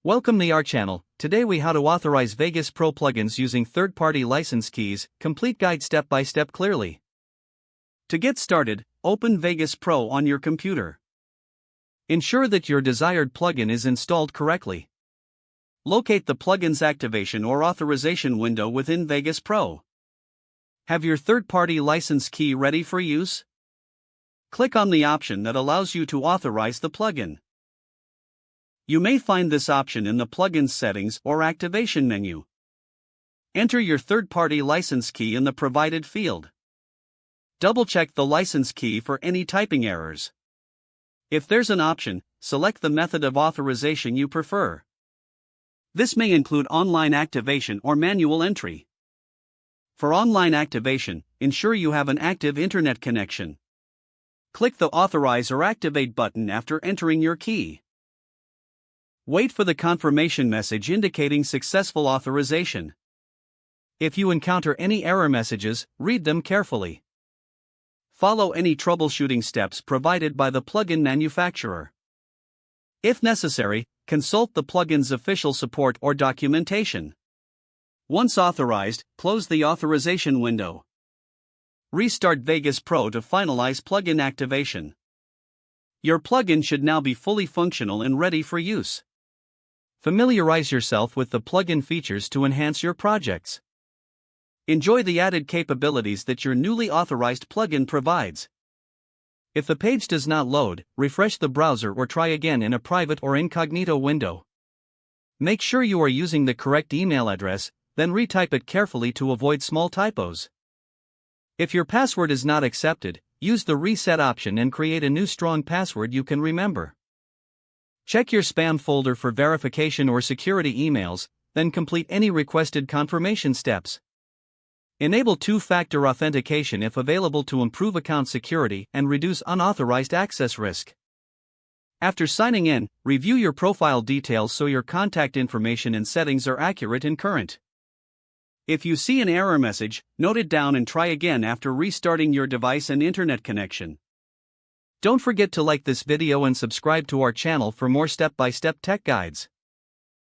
Welcome to our channel. Today we how to authorize Vegas Pro plugins using third-party license keys, complete guide step by step clearly. To get started, open Vegas Pro on your computer. Ensure that your desired plugin is installed correctly. Locate the plugin's activation or authorization window within Vegas Pro. Have your third-party license key ready for use? Click on the option that allows you to authorize the plugin. You may find this option in the plugin's settings or activation menu. Enter your third-party license key in the provided field. Double-check the license key for any typing errors. If there's an option, select the method of authorization you prefer. This may include online activation or manual entry. For online activation, ensure you have an active internet connection. Click the Authorize or Activate button after entering your key. Wait for the confirmation message indicating successful authorization. If you encounter any error messages, read them carefully. Follow any troubleshooting steps provided by the plugin manufacturer. If necessary, consult the plugin's official support or documentation. Once authorized, close the authorization window. Restart Vegas Pro to finalize plugin activation. Your plugin should now be fully functional and ready for use. Familiarize yourself with the plugin features to enhance your projects. Enjoy the added capabilities that your newly authorized plugin provides. If the page does not load, refresh the browser or try again in a private or incognito window. Make sure you are using the correct email address, then retype it carefully to avoid small typos. If your password is not accepted, use the reset option and create a new strong password you can remember. Check your spam folder for verification or security emails, then complete any requested confirmation steps. Enable two-factor authentication if available to improve account security and reduce unauthorized access risk. After signing in, review your profile details so your contact information and settings are accurate and current. If you see an error message, note it down and try again after restarting your device and internet connection. Don't forget to like this video and subscribe to our channel for more step-by-step tech guides.